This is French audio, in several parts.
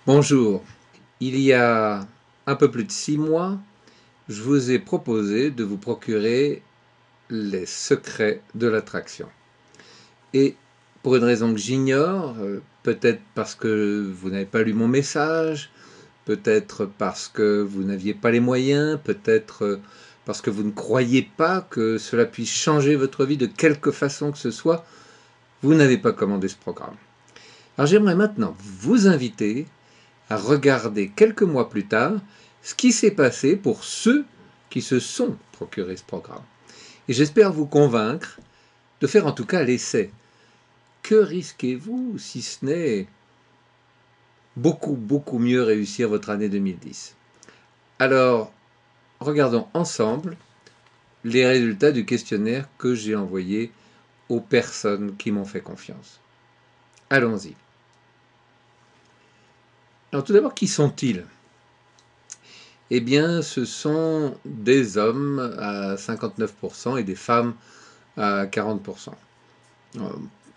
Bonjour, il y a un peu plus de 6 mois, je vous ai proposé de vous procurer les secrets de l'attraction. Et pour une raison que j'ignore, peut-être parce que vous n'avez pas lu mon message, peut-être parce que vous n'aviez pas les moyens, peut-être parce que vous ne croyez pas que cela puisse changer votre vie de quelque façon que ce soit, vous n'avez pas commandé ce programme. Alors j'aimerais maintenant vous inviter à regarder quelques mois plus tard ce qui s'est passé pour ceux qui se sont procurés ce programme. Et j'espère vous convaincre de faire en tout cas l'essai. Que risquez-vous si ce n'est beaucoup mieux réussir votre année 2010? Alors, regardons ensemble les résultats du questionnaire que j'ai envoyé aux personnes qui m'ont fait confiance. Allons-y. Alors tout d'abord, qui sont-ils? Eh bien, ce sont des hommes à 59% et des femmes à 40%.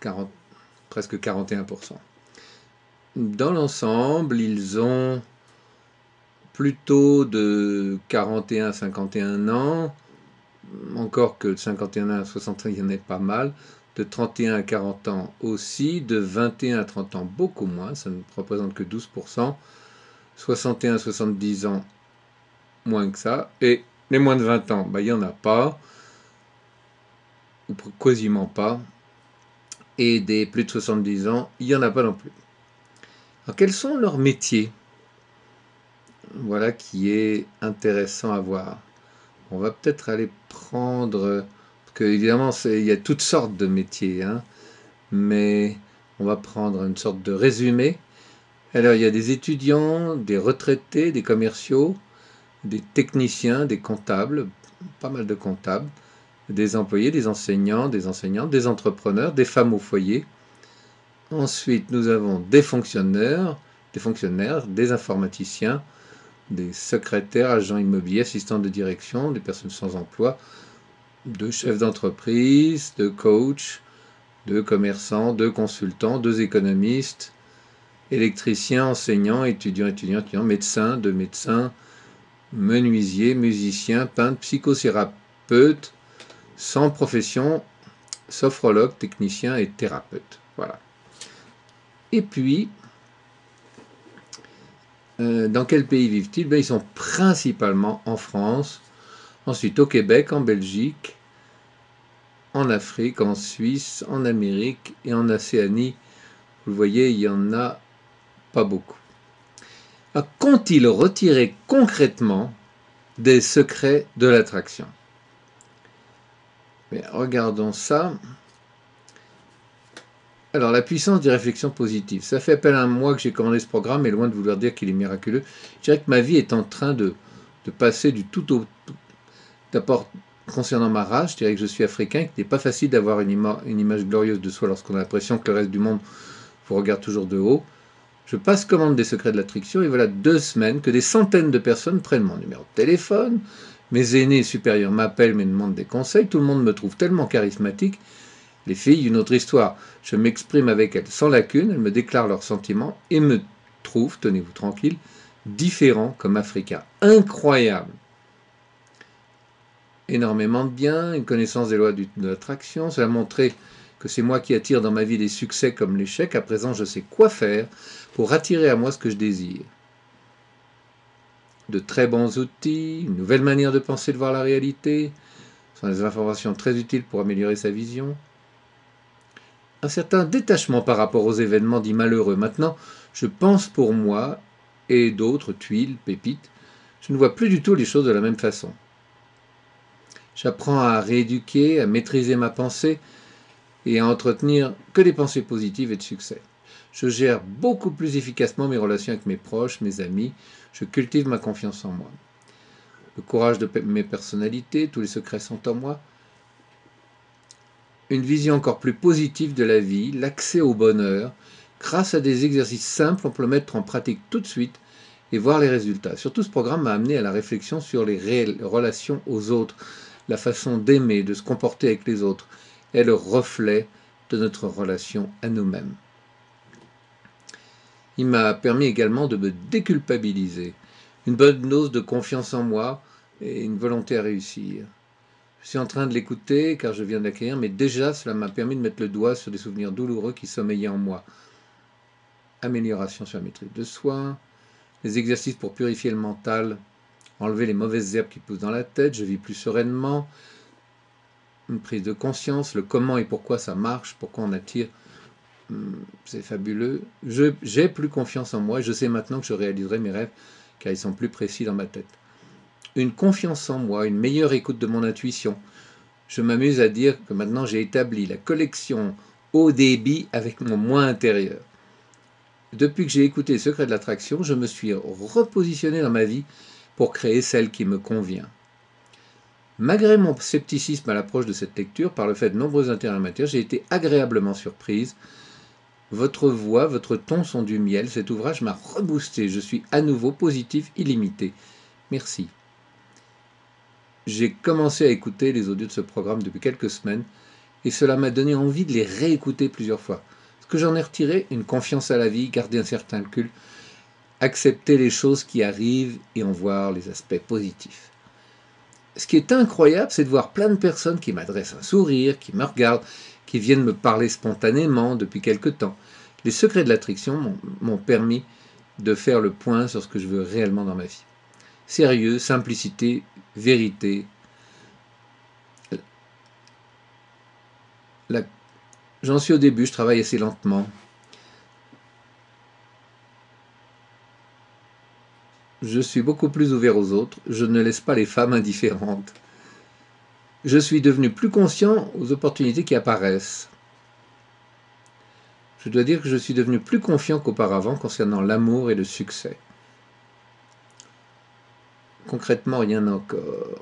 40, presque 41%. Dans l'ensemble, ils ont plutôt de 41 à 51 ans, encore que de 51 à 60 ans, il y en a pas mal, de 31 à 40 ans aussi, de 21 à 30 ans beaucoup moins, ça ne représente que 12%, 61 à 70 ans moins que ça, et les moins de 20 ans, il n'y en a pas, ou quasiment pas, et des plus de 70 ans, il n'y en a pas non plus. Alors, quels sont leurs métiers? Voilà qui est intéressant à voir. On va peut-être aller prendre, parce que évidemment il y a toutes sortes de métiers, hein, mais on va prendre une sorte de résumé. Alors il y a des étudiants, des retraités, des commerciaux, des techniciens, des comptables, pas mal de comptables, des employés, des enseignants, des enseignantes, des entrepreneurs, des femmes au foyer. Ensuite, nous avons des fonctionnaires, des informaticiens, des secrétaires, agents immobiliers, assistants de direction, des personnes sans emploi, de chefs d'entreprise, de coachs, de commerçants, de consultants, de économistes, électriciens, enseignants, étudiants, médecins, de médecins, menuisiers, musiciens, peintres, psychothérapeutes, sans profession, sophrologues, techniciens et thérapeutes. Voilà. Et puis, dans quel pays vivent-ils? Ils sont principalement en France, ensuite au Québec, en Belgique, en Afrique, en Suisse, en Amérique et en Océanie. Vous le voyez, il n'y en a pas beaucoup. Qu'ont-ils retiré concrètement des secrets de l'attraction? Regardons ça. Alors, la puissance des réflexions positives. Ça fait appel à un mois que j'ai commandé ce programme, et loin de vouloir dire qu'il est miraculeux, je dirais que ma vie est en train de passer du tout au tout. D'abord, concernant ma race, je dirais que je suis africain, qu'il n'est pas facile d'avoir une image glorieuse de soi lorsqu'on a l'impression que le reste du monde vous regarde toujours de haut. Je passe commande des secrets de l'attraction, et voilà 2 semaines que des centaines de personnes prennent mon numéro de téléphone, mes aînés supérieurs m'appellent, me demandent des conseils, tout le monde me trouve tellement charismatique. Les filles, une autre histoire. Je m'exprime avec elles sans lacune, elles me déclarent leurs sentiments et me trouvent, tenez-vous tranquille, différent comme africain. Incroyable! Énormément de bien, une connaissance des lois de l'attraction, cela a montré que c'est moi qui attire dans ma vie des succès comme l'échec. À présent, je sais quoi faire pour attirer à moi ce que je désire. De très bons outils, une nouvelle manière de penser, de voir la réalité, ce sont des informations très utiles pour améliorer sa vision. Un certain détachement par rapport aux événements dits malheureux. Maintenant, je pense pour moi et d'autres tuiles, pépites, je ne vois plus du tout les choses de la même façon. J'apprends à rééduquer, à maîtriser ma pensée et à entretenir que des pensées positives et de succès. Je gère beaucoup plus efficacement mes relations avec mes proches, mes amis. Je cultive ma confiance en moi. Le courage de mes personnalités, tous les secrets sont en moi. Une vision encore plus positive de la vie, l'accès au bonheur. Grâce à des exercices simples, on peut le mettre en pratique tout de suite et voir les résultats. Surtout, ce programme m'a amené à la réflexion sur les réelles relations aux autres, la façon d'aimer, de se comporter avec les autres, est le reflet de notre relation à nous-mêmes. Il m'a permis également de me déculpabiliser, une bonne dose de confiance en moi et une volonté à réussir. Je suis en train de l'écouter car je viens de l'acquérir, mais déjà cela m'a permis de mettre le doigt sur des souvenirs douloureux qui sommeillaient en moi. Amélioration sur la maîtrise de soi, les exercices pour purifier le mental, enlever les mauvaises herbes qui poussent dans la tête, je vis plus sereinement, une prise de conscience, le comment et pourquoi ça marche, pourquoi on attire, c'est fabuleux. J'ai plus confiance en moi et je sais maintenant que je réaliserai mes rêves car ils sont plus précis dans ma tête. Une confiance en moi, une meilleure écoute de mon intuition. Je m'amuse à dire que maintenant j'ai établi la connexion haut débit avec mon moi intérieur. Depuis que j'ai écouté les secrets de l'attraction, je me suis repositionné dans ma vie pour créer celle qui me convient. Malgré mon scepticisme à l'approche de cette lecture, par le fait de nombreux intérêts en matière, j'ai été agréablement surprise. Votre voix, votre ton sont du miel. Cet ouvrage m'a reboosté. Je suis à nouveau positif, illimité. Merci. J'ai commencé à écouter les audios de ce programme depuis quelques semaines et cela m'a donné envie de les réécouter plusieurs fois. Ce que j'en ai retiré, une confiance à la vie, garder un certain recul, accepter les choses qui arrivent et en voir les aspects positifs. Ce qui est incroyable, c'est de voir plein de personnes qui m'adressent un sourire, qui me regardent, qui viennent me parler spontanément depuis quelque temps. Les secrets de l'attraction m'ont permis de faire le point sur ce que je veux réellement dans ma vie. Sérieux, simplicité, vérité. J'en suis au début, je travaille assez lentement. Je suis beaucoup plus ouvert aux autres, je ne laisse pas les femmes indifférentes. Je suis devenu plus conscient aux opportunités qui apparaissent. Je dois dire que je suis devenu plus confiant qu'auparavant concernant l'amour et le succès. Concrètement, rien encore.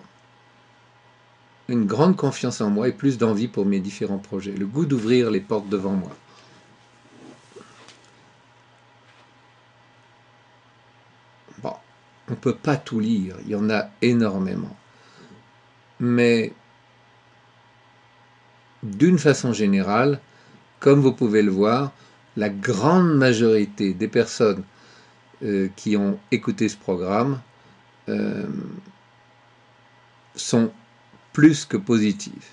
Une grande confiance en moi et plus d'envie pour mes différents projets. Le goût d'ouvrir les portes devant moi. Bon, on ne peut pas tout lire, il y en a énormément. Mais d'une façon générale, comme vous pouvez le voir, la grande majorité des personnes qui ont écouté ce programme sont plus que positives.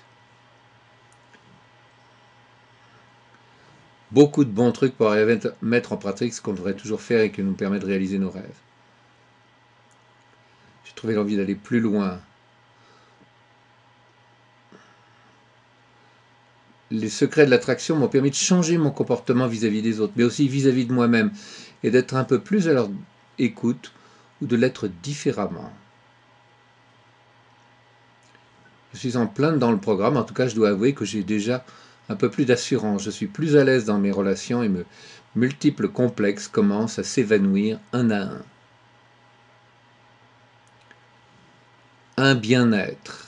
Beaucoup de bons trucs pour arriver à mettre en pratique ce qu'on devrait toujours faire et qui nous permet de réaliser nos rêves. J'ai trouvé l'envie d'aller plus loin. Les secrets de l'attraction m'ont permis de changer mon comportement vis-à-vis des autres, mais aussi vis-à-vis de moi-même, et d'être un peu plus à leur écoute ou de l'être différemment. Je suis en plein dans le programme, en tout cas je dois avouer que j'ai déjà un peu plus d'assurance, je suis plus à l'aise dans mes relations et mes multiples complexes commencent à s'évanouir un à un. Un bien-être.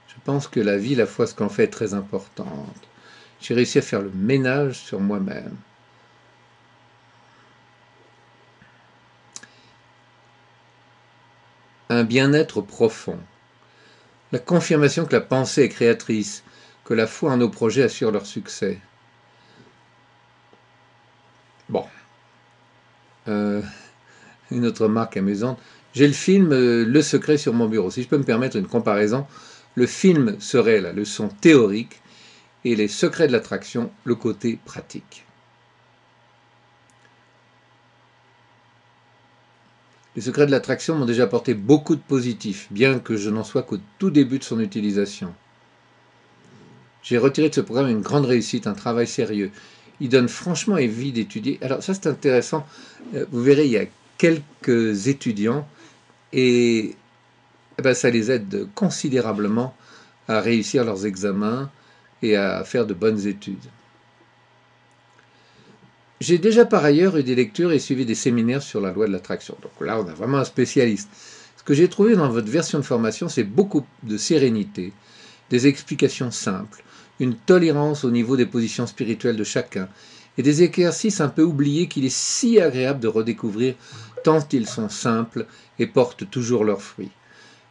Je pense que la vie, la foi, ce qu'on fait est très importante. J'ai réussi à faire le ménage sur moi-même. Un bien-être profond. La confirmation que la pensée est créatrice, que la foi en nos projets assure leur succès. Bon. Une autre remarque amusante. J'ai le film Le Secret sur mon bureau. Si je peux me permettre une comparaison, le film serait la leçon théorique et les secrets de l'attraction, le côté pratique. Les secrets de l'attraction m'ont déjà apporté beaucoup de positifs, bien que je n'en sois qu'au tout début de son utilisation. J'ai retiré de ce programme une grande réussite, un travail sérieux. Il donne franchement envie d'étudier. Alors ça c'est intéressant, vous verrez il y a quelques étudiants et ça les aide considérablement à réussir leurs examens et à faire de bonnes études. J'ai déjà par ailleurs eu des lectures et suivi des séminaires sur la loi de l'attraction. Donc là, on a vraiment un spécialiste. Ce que j'ai trouvé dans votre version de formation, c'est beaucoup de sérénité, des explications simples, une tolérance au niveau des positions spirituelles de chacun, et des exercices un peu oubliés qu'il est si agréable de redécouvrir tant ils sont simples et portent toujours leurs fruits.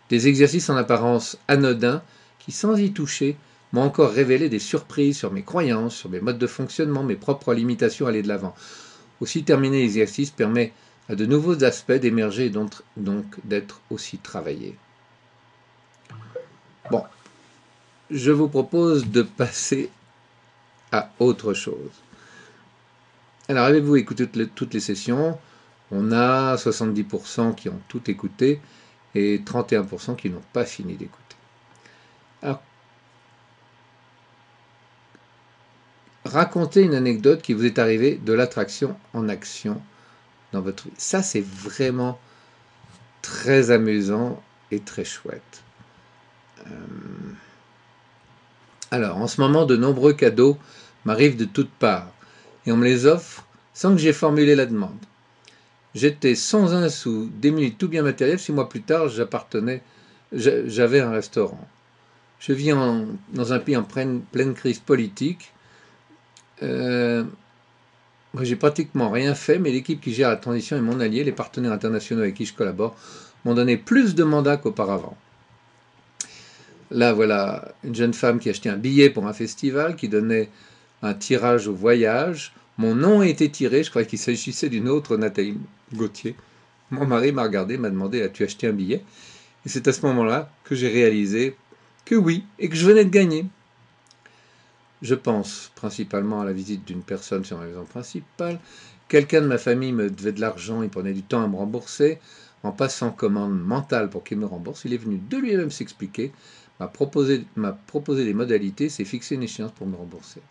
Des exercices en apparence anodins qui, sans y toucher, m'ont encore révélé des surprises sur mes croyances, sur mes modes de fonctionnement, mes propres limitations à aller de l'avant. Aussi, terminer l'exercice permet à de nouveaux aspects d'émerger et donc d'être aussi travaillés. Bon, je vous propose de passer à autre chose. Alors, avez-vous écouté toutes les sessions? On a 70% qui ont tout écouté et 31% qui n'ont pas fini d'écouter. Alors, racontez une anecdote qui vous est arrivée de l'attraction en action dans votre vie. Ça, c'est vraiment très amusant et très chouette. Alors, en ce moment, de nombreux cadeaux m'arrivent de toutes parts et on me les offre sans que j'aie formulé la demande. J'étais sans un sou, démuni de tout bien matériel. 6 mois plus tard, j'avais un restaurant. Je vis dans un pays en pleine crise politique. Moi, j'ai pratiquement rien fait, mais l'équipe qui gère la transition est mon allié. Les partenaires internationaux avec qui je collabore m'ont donné plus de mandats qu'auparavant. Là, voilà une jeune femme qui achetait un billet pour un festival, qui donnait un tirage au voyage. Mon nom a été tiré, je crois qu'il s'agissait d'une autre, Nathalie Gauthier. Mon mari m'a regardé, m'a demandé: as-tu acheté un billet? Et c'est à ce moment-là que j'ai réalisé que oui, et que je venais de gagner. Je pense principalement à la visite d'une personne sur ma maison principale. Quelqu'un de ma famille me devait de l'argent, il prenait du temps à me rembourser. En passant commande mentale pour qu'il me rembourse, il est venu de lui-même s'expliquer, m'a proposé des modalités, s'est fixé une échéance pour me rembourser.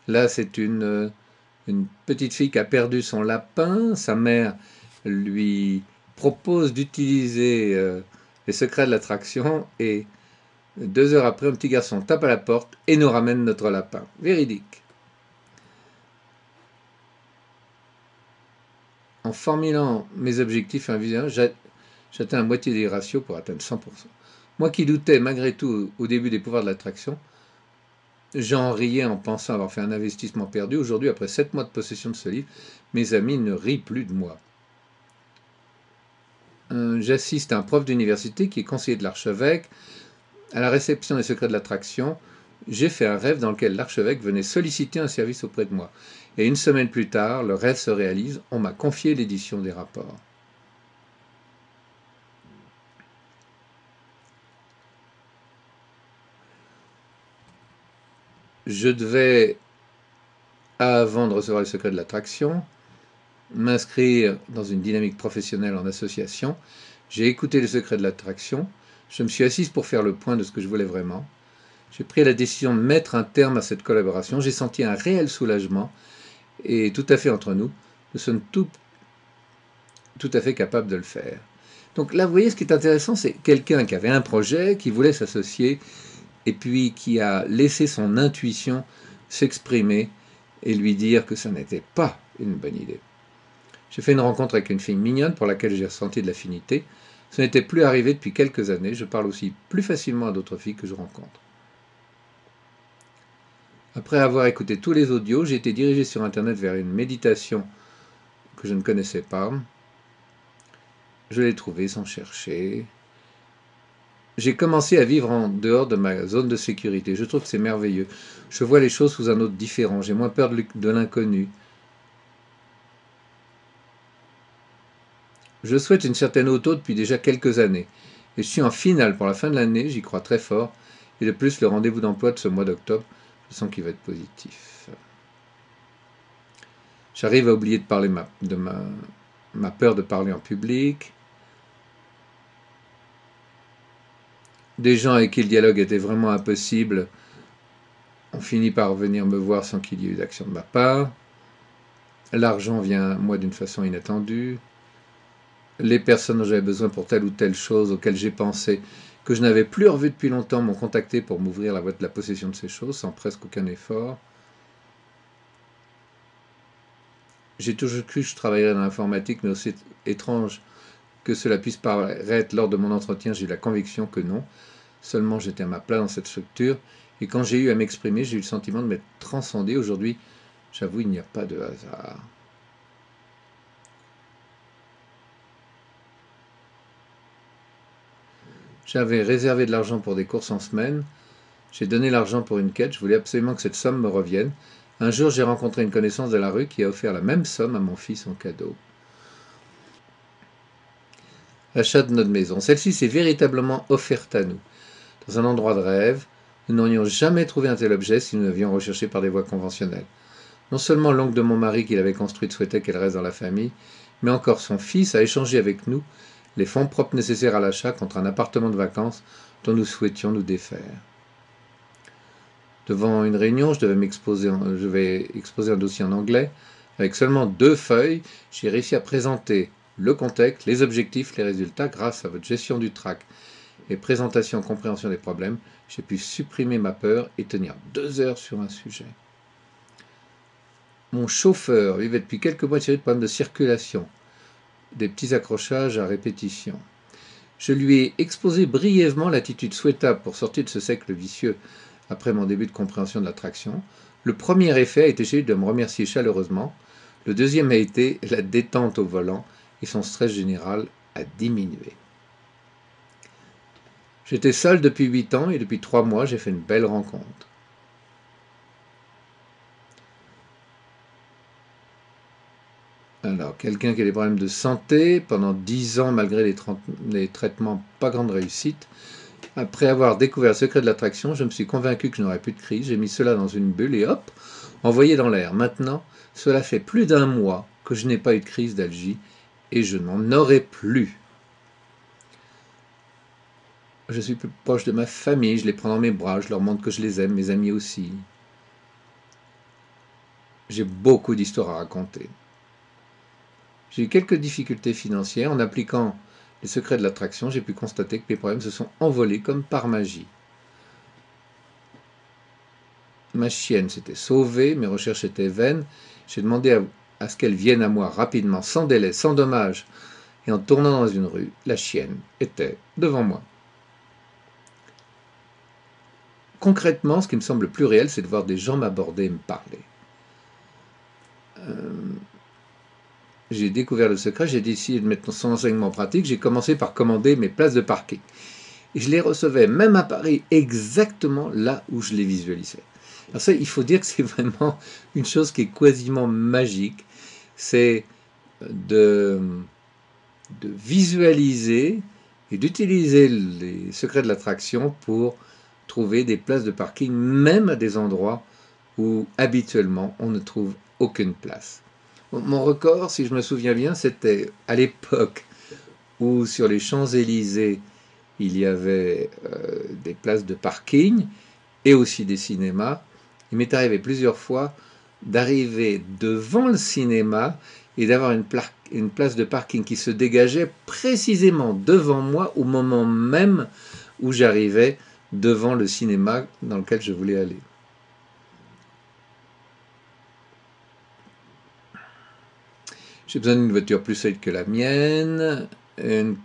Là, c'est une petite fille qui a perdu son lapin. Sa mère lui propose d'utiliser les secrets de l'attraction et 2 heures après, un petit garçon tape à la porte et nous ramène notre lapin. Véridique. En formulant mes objectifs invisibles, j'atteins la moitié des ratios pour atteindre 100%. Moi qui doutais malgré tout au début des pouvoirs de l'attraction, j'en riais en pensant avoir fait un investissement perdu. Aujourd'hui, après 7 mois de possession de ce livre, mes amis ne rient plus de moi. J'assiste à un prof d'université qui est conseiller de l'archevêque à la réception des secrets de l'attraction. J'ai fait un rêve dans lequel l'archevêque venait solliciter un service auprès de moi. Et 1 semaine plus tard, le rêve se réalise, on m'a confié l'édition des rapports. Je devais, avant de recevoir les secrets de l'attraction, m'inscrire dans une dynamique professionnelle en association. J'ai écouté les secrets de l'attraction. Je me suis assise pour faire le point de ce que je voulais vraiment. J'ai pris la décision de mettre un terme à cette collaboration. J'ai senti un réel soulagement. Et tout à fait entre nous, nous sommes tout à fait capables de le faire. Donc là, vous voyez, ce qui est intéressant, c'est quelqu'un qui avait un projet, qui voulait s'associer, et puis qui a laissé son intuition s'exprimer et lui dire que ça n'était pas une bonne idée. J'ai fait une rencontre avec une fille mignonne pour laquelle j'ai ressenti de l'affinité. Ce n'était plus arrivé depuis quelques années. Je parle aussi plus facilement à d'autres filles que je rencontre. Après avoir écouté tous les audios, j'ai été dirigé sur Internet vers une méditation que je ne connaissais pas. Je l'ai trouvée sans chercher. J'ai commencé à vivre en dehors de ma zone de sécurité. Je trouve que c'est merveilleux. Je vois les choses sous un autre différent. J'ai moins peur de l'inconnu. Je souhaite une certaine auto depuis déjà quelques années. Et je suis en finale pour la fin de l'année, j'y crois très fort. Et de plus, le rendez-vous d'emploi de ce mois d'octobre, je sens qu'il va être positif. J'arrive à oublier de parler de ma peur de parler en public. Des gens avec qui le dialogue était vraiment impossible ont fini par venir me voir sans qu'il y ait eu d'action de ma part. L'argent vient à moi d'une façon inattendue. Les personnes dont j'avais besoin pour telle ou telle chose auxquelles j'ai pensé, que je n'avais plus revu depuis longtemps, m'ont contacté pour m'ouvrir la voie de la possession de ces choses sans presque aucun effort. J'ai toujours cru que je travaillerais dans l'informatique, mais aussi étrange que cela puisse paraître lors de mon entretien, j'ai eu la conviction que non. Seulement j'étais à ma place dans cette structure, et quand j'ai eu à m'exprimer, j'ai eu le sentiment de m'être transcendé. Aujourd'hui, j'avoue, il n'y a pas de hasard. J'avais réservé de l'argent pour des courses en semaine. J'ai donné l'argent pour une quête, je voulais absolument que cette somme me revienne. Un jour, j'ai rencontré une connaissance de la rue qui a offert la même somme à mon fils en cadeau. L'achat de notre maison. Celle-ci s'est véritablement offerte à nous. Dans un endroit de rêve, nous n'aurions jamais trouvé un tel objet si nous l'avions recherché par des voies conventionnelles. Non seulement l'oncle de mon mari qui l'avait construite souhaitait qu'elle reste dans la famille, mais encore son fils a échangé avec nous les fonds propres nécessaires à l'achat contre un appartement de vacances dont nous souhaitions nous défaire. Devant une réunion, je vais exposer un dossier en anglais. Avec seulement 2 feuilles, j'ai réussi à présenter le contexte, les objectifs, les résultats grâce à votre gestion du trac et présentation, compréhension des problèmes. J'ai pu supprimer ma peur et tenir 2 heures sur un sujet. Mon chauffeur vivait depuis quelques mois tiré de problèmes de circulation, des petits accrochages à répétition. Je lui ai exposé brièvement l'attitude souhaitable pour sortir de ce cercle vicieux après mon début de compréhension de l'attraction. Le premier effet a été chez lui de me remercier chaleureusement. Le deuxième a été la détente au volant et son stress général a diminué. J'étais seul depuis 8 ans et depuis 3 mois, j'ai fait une belle rencontre. Alors, quelqu'un qui a des problèmes de santé, pendant 10 ans, malgré les traitements, pas grande réussite. Après avoir découvert le secret de l'attraction, je me suis convaincu que je n'aurais plus de crise. J'ai mis cela dans une bulle et hop, envoyé dans l'air. Maintenant, cela fait plus d'1 mois que je n'ai pas eu de crise d'algie et je n'en aurai plus. Je suis plus proche de ma famille, je les prends dans mes bras, je leur montre que je les aime, mes amis aussi. J'ai beaucoup d'histoires à raconter. J'ai eu quelques difficultés financières. En appliquant les secrets de l'attraction, j'ai pu constater que mes problèmes se sont envolés comme par magie. Ma chienne s'était sauvée, mes recherches étaient vaines. J'ai demandé à ce qu'elle vienne à moi rapidement, sans délai, sans dommage. Et en tournant dans une rue, la chienne était devant moi. Concrètement, ce qui me semble le plus réel, c'est de voir des gens m'aborder et me parler. J'ai découvert le secret, j'ai décidé de mettre son enseignement en pratique. J'ai commencé par commander mes places de parking. Et je les recevais, même à Paris, exactement là où je les visualisais. Alors ça, il faut dire que c'est vraiment une chose qui est quasiment magique. C'est de visualiser et d'utiliser les secrets de l'attraction pour trouver des places de parking, même à des endroits où habituellement on ne trouve aucune place. Mon record, si je me souviens bien, c'était à l'époque où sur les Champs-Élysées, il y avait des places de parking et aussi des cinémas. Il m'est arrivé plusieurs fois d'arriver devant le cinéma et d'avoir une place de parking qui se dégageait précisément devant moi au moment même où j'arrivais devant le cinéma dans lequel je voulais aller. J'ai besoin d'une voiture plus solide que la mienne. Une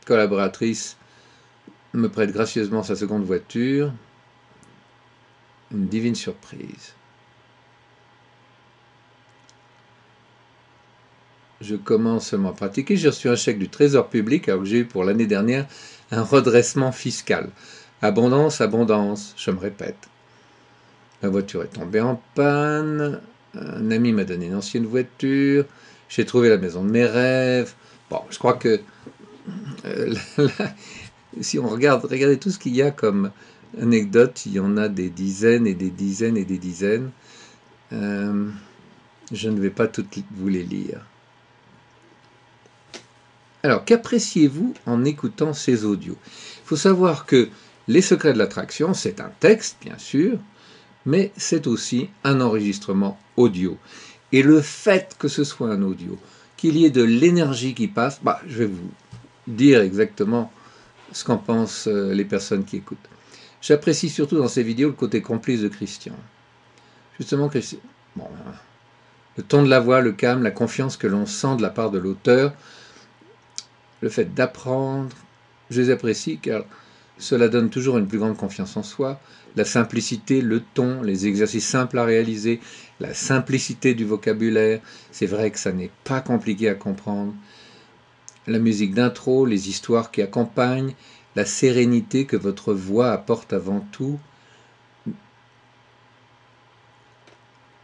collaboratrice me prête gracieusement sa seconde voiture. Une divine surprise. Je commence seulement à pratiquer. J'ai reçu un chèque du Trésor public alors que j'ai eu pour l'année dernière un redressement fiscal. Abondance, abondance, je me répète. La voiture est tombée en panne. Un ami m'a donné une ancienne voiture. J'ai trouvé la maison de mes rêves. Bon, je crois que là, si on regardez tout ce qu'il y a comme anecdote, il y en a des dizaines et des dizaines et des dizaines. Je ne vais pas toutes vous les lire. Alors, qu'appréciez-vous en écoutant ces audios? Il faut savoir que Les secrets de l'attraction, c'est un texte, bien sûr, mais c'est aussi un enregistrement audio. Et le fait que ce soit un audio, qu'il y ait de l'énergie qui passe, je vais vous dire exactement ce qu'en pensent les personnes qui écoutent. J'apprécie surtout dans ces vidéos le côté complice de Christian. Justement, le ton de la voix, le calme, la confiance que l'on sent de la part de l'auteur, le fait d'apprendre, je les apprécie car cela donne toujours une plus grande confiance en soi. La simplicité, le ton, les exercices simples à réaliser, la simplicité du vocabulaire, c'est vrai que ça n'est pas compliqué à comprendre. La musique d'intro, les histoires qui accompagnent, la sérénité que votre voix apporte avant tout,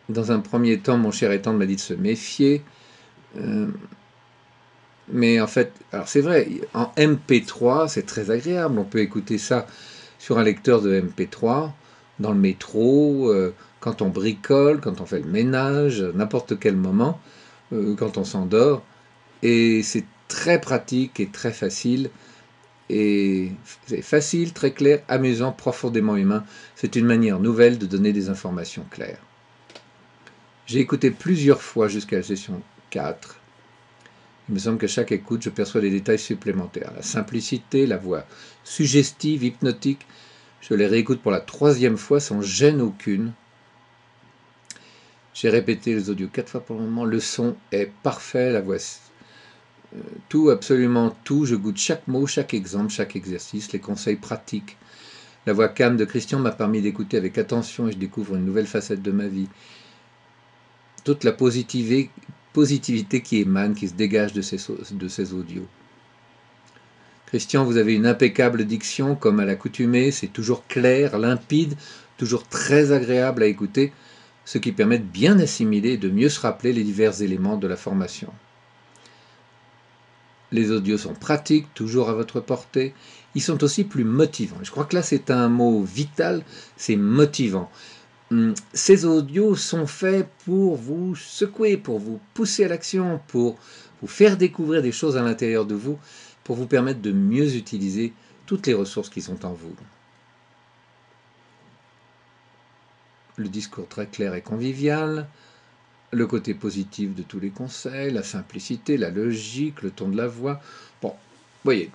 Dans un premier temps, mon cher étendre m'a dit de se méfier. Mais en fait, alors c'est vrai, en MP3, c'est très agréable. On peut écouter ça sur un lecteur de MP3, dans le métro, quand on bricole, quand on fait le ménage, n'importe quel moment, quand on s'endort. Et c'est très pratique et très facile. Et c'est facile, très clair, amusant, profondément humain. C'est une manière nouvelle de donner des informations claires. J'ai écouté plusieurs fois jusqu'à la session 4. Il me semble qu'à chaque écoute, je perçois des détails supplémentaires. La simplicité, la voix suggestive, hypnotique. Je les réécoute pour la 3e fois sans gêne aucune. J'ai répété les audios 4 fois pour le moment. Le son est parfait, la voix... tout, absolument tout. Je goûte chaque mot, chaque exemple, chaque exercice, les conseils pratiques. La voix calme de Christian m'a permis d'écouter avec attention et je découvre une nouvelle facette de ma vie. Toute la positivité qui émane, qui se dégage de ces audios. Christian, vous avez une impeccable diction, comme à l'accoutumée, c'est toujours clair, limpide, toujours très agréable à écouter, ce qui permet de bien assimiler et de mieux se rappeler les divers éléments de la formation. Les audios sont pratiques, toujours à votre portée. Ils sont aussi plus motivants. Je crois que là, c'est un mot vital, c'est motivant. Ces audios sont faits pour vous secouer, pour vous pousser à l'action, pour vous faire découvrir des choses à l'intérieur de vous, pour vous permettre de mieux utiliser toutes les ressources qui sont en vous. Le discours très clair et convivial, le côté positif de tous les conseils, la simplicité, la logique, le ton de la voix. Bon, voyez,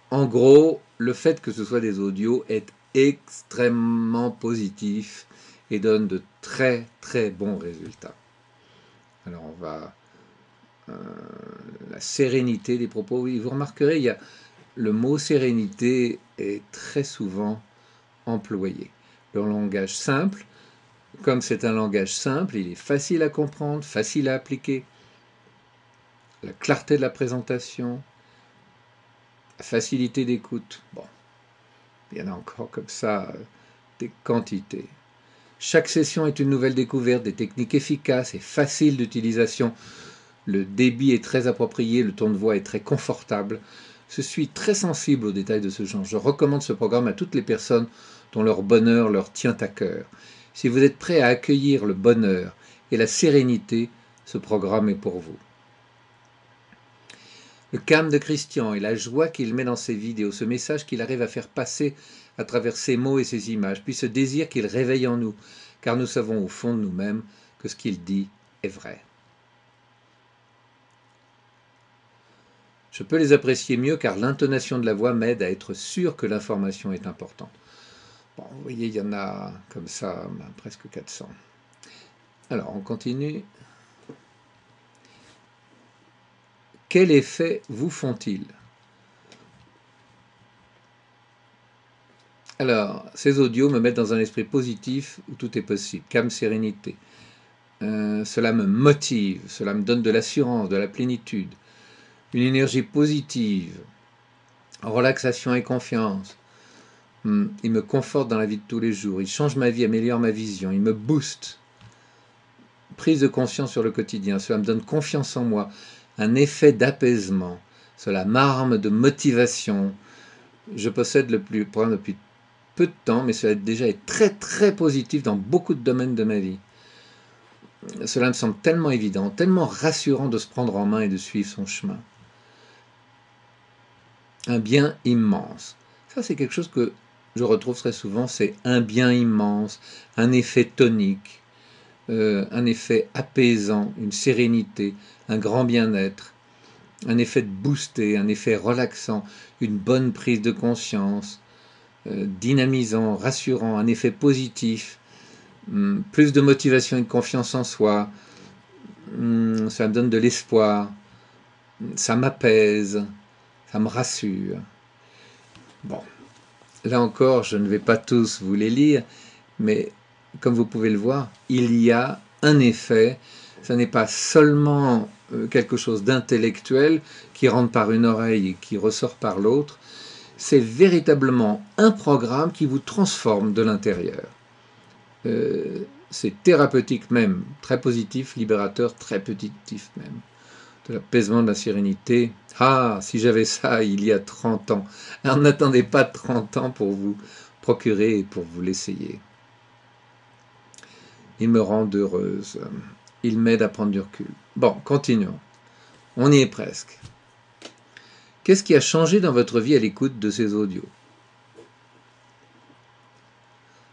en gros, le fait que ce soit des audios est extrêmement positif et donne de très très bons résultats. Alors on va... la sérénité des propos, oui, vous remarquerez, le mot sérénité est très souvent employé. Le langage simple, comme c'est un langage simple, il est facile à comprendre, facile à appliquer. La clarté de la présentation, la facilité d'écoute. Bon, il y en a encore comme ça des quantités. Chaque session est une nouvelle découverte, des techniques efficaces et faciles d'utilisation. Le débit est très approprié, le ton de voix est très confortable. Je suis très sensible aux détails de ce genre. Je recommande ce programme à toutes les personnes dont leur bonheur leur tient à cœur. Si vous êtes prêt à accueillir le bonheur et la sérénité, ce programme est pour vous. Le calme de Christian et la joie qu'il met dans ses vidéos, ce message qu'il arrive à faire passer à travers ses mots et ses images, puis ce désir qu'il réveille en nous, car nous savons au fond de nous-mêmes que ce qu'il dit est vrai. Je peux les apprécier mieux car l'intonation de la voix m'aide à être sûr que l'information est importante. Bon, vous voyez, il y en a comme ça, presque 400. Alors, on continue. Quel effet vous font-ils? Alors, ces audios me mettent dans un esprit positif où tout est possible. Calme, sérénité. Cela me motive, cela me donne de l'assurance, de la plénitude. Une énergie positive, relaxation et confiance. Il me conforte dans la vie de tous les jours, il change ma vie, améliore ma vision, il me booste. Prise de conscience sur le quotidien, cela me donne confiance en moi, un effet d'apaisement, cela m'arme de motivation. Je possède le programme depuis peu de temps, mais cela déjà est très très positif dans beaucoup de domaines de ma vie. Cela me semble tellement évident, tellement rassurant de se prendre en main et de suivre son chemin. Un bien immense. Ça, c'est quelque chose que je retrouve très souvent, c'est un bien immense, un effet tonique, un effet apaisant, une sérénité, un grand bien-être, un effet de booster, un effet relaxant, une bonne prise de conscience, dynamisant, rassurant, un effet positif, plus de motivation et de confiance en soi, ça me donne de l'espoir, ça m'apaise, ça me rassure. Bon. Là encore, je ne vais pas tous vous les lire, mais comme vous pouvez le voir, il y a un effet. Ce n'est pas seulement quelque chose d'intellectuel qui rentre par une oreille et qui ressort par l'autre. C'est véritablement un programme qui vous transforme de l'intérieur. c'est thérapeutique même, très positif, libérateur, très positif même. De l'apaisement, de la sérénité. Ah, si j'avais ça il y a 30 ans. Alors n'attendez pas 30 ans pour vous procurer et pour vous l'essayer. Il me rend heureuse. Il m'aide à prendre du recul. Bon, continuons. On y est presque. Qu'est-ce qui a changé dans votre vie à l'écoute de ces audios?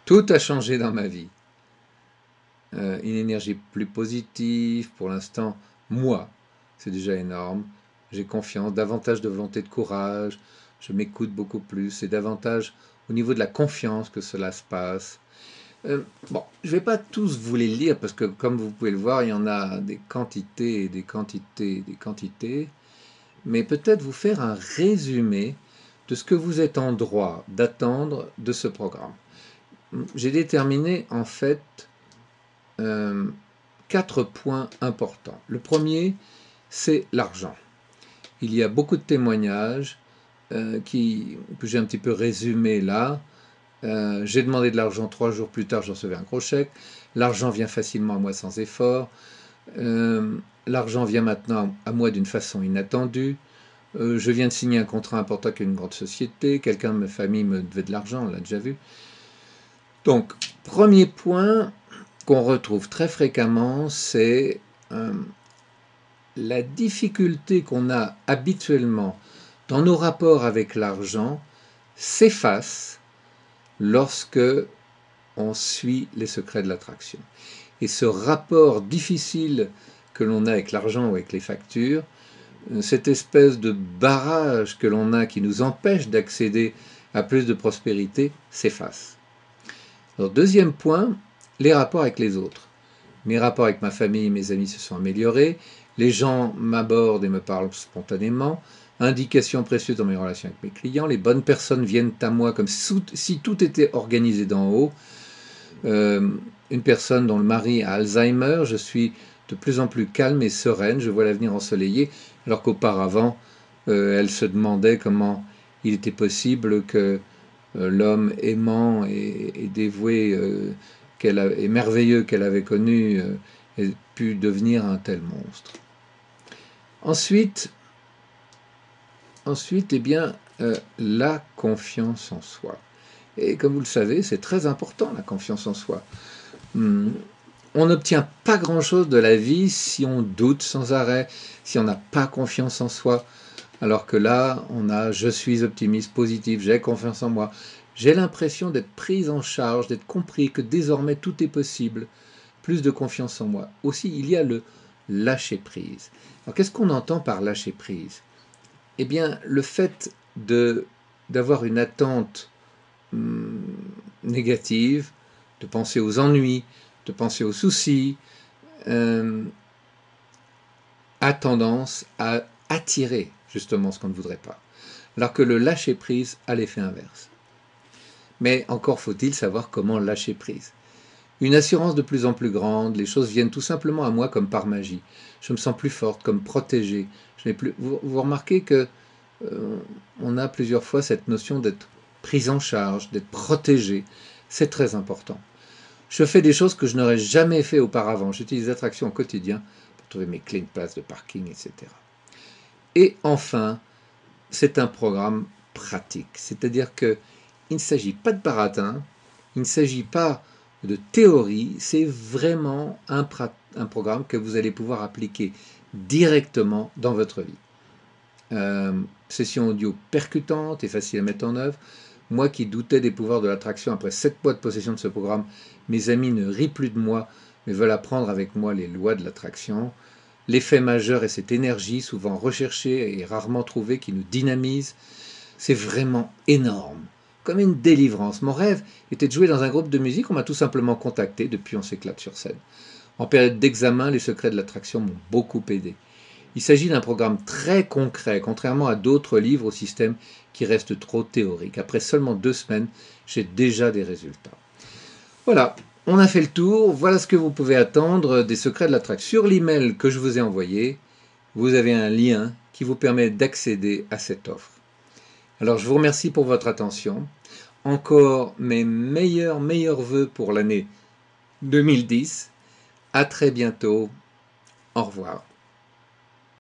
Tout a changé dans ma vie. Une énergie plus positive, pour l'instant, moi, c'est déjà énorme. J'ai confiance, davantage de volonté de courage, je m'écoute beaucoup plus, et davantage au niveau de la confiance que cela se passe. Bon, je ne vais pas tous vous les lire, parce que comme vous pouvez le voir, il y en a des quantités et des quantités et des quantités, mais peut-être vous faire un résumé de ce que vous êtes en droit d'attendre de ce programme. J'ai déterminé en fait 4 points importants. Le premier, c'est l'argent. Il y a beaucoup de témoignages que j'ai un petit peu résumés là. J'ai demandé de l'argent 3 jours plus tard, je recevais un gros chèque. L'argent vient facilement à moi sans effort. L'argent vient maintenant à moi d'une façon inattendue. Je viens de signer un contrat important avec une grande société. Quelqu'un de ma famille me devait de l'argent, on l'a déjà vu. Donc, premier point qu'on retrouve très fréquemment, c'est la difficulté qu'on a habituellement dans nos rapports avec l'argent s'efface lorsque on suit les secrets de l'attraction. Et ce rapport difficile que l'on a avec l'argent ou avec les factures, cette espèce de barrage que l'on a qui nous empêche d'accéder à plus de prospérité, s'efface. Alors, deuxième point, les rapports avec les autres. Mes rapports avec ma famille et mes amis se sont améliorés. Les gens m'abordent et me parlent spontanément. Indication précieuse dans mes relations avec mes clients. Les bonnes personnes viennent à moi comme si tout était organisé d'en haut. Une personne dont le mari a Alzheimer, je suis de plus en plus calme et sereine. Je vois l'avenir ensoleillé, alors qu'auparavant, elle se demandait comment il était possible que l'homme aimant et dévoué et merveilleux qu'elle avait connu ait pu devenir un tel monstre. Ensuite, eh bien, la confiance en soi. Et comme vous le savez, c'est très important, la confiance en soi. On n'obtient pas grand-chose de la vie si on doute sans arrêt, si on n'a pas confiance en soi. Alors que là, on a « je suis optimiste, positif, j'ai confiance en moi ». J'ai l'impression d'être prise en charge, d'être compris, que désormais tout est possible. Plus de confiance en moi. Aussi, il y a le lâcher-prise. Alors, qu'est-ce qu'on entend par lâcher-prise? Eh bien, le fait d'avoir une attente négative, de penser aux ennuis, de penser aux soucis, a tendance à attirer justement ce qu'on ne voudrait pas. Alors que le lâcher-prise a l'effet inverse. Mais encore faut-il savoir comment lâcher prise. Une assurance de plus en plus grande, les choses viennent tout simplement à moi comme par magie. Je me sens plus forte, comme protégée. Vous remarquez que on a plusieurs fois cette notion d'être prise en charge, d'être protégée. C'est très important. Je fais des choses que je n'aurais jamais fait auparavant. J'utilise les attractions au quotidien pour trouver mes clés de place de parking, etc. Et enfin, c'est un programme pratique. C'est-à-dire que il ne s'agit pas de baratin, il ne s'agit pas de théorie, c'est vraiment un programme que vous allez pouvoir appliquer directement dans votre vie. Session audio percutante et facile à mettre en œuvre. Moi qui doutais des pouvoirs de l'attraction après 7 mois de possession de ce programme, mes amis ne rient plus de moi, mais veulent apprendre avec moi les lois de l'attraction. L'effet majeur est cette énergie, souvent recherchée et rarement trouvée, qui nous dynamise. C'est vraiment énorme. Comme une délivrance. Mon rêve était de jouer dans un groupe de musique, on m'a tout simplement contacté, depuis on s'éclate sur scène. En période d'examen, les secrets de l'attraction m'ont beaucoup aidé. Il s'agit d'un programme très concret, contrairement à d'autres livres au système qui restent trop théoriques. Après seulement 2 semaines, j'ai déjà des résultats. Voilà, on a fait le tour, voilà ce que vous pouvez attendre des secrets de l'attraction. Sur l'email que je vous ai envoyé, vous avez un lien qui vous permet d'accéder à cette offre. Alors je vous remercie pour votre attention. Encore mes meilleurs vœux pour l'année 2010. À très bientôt. Au revoir.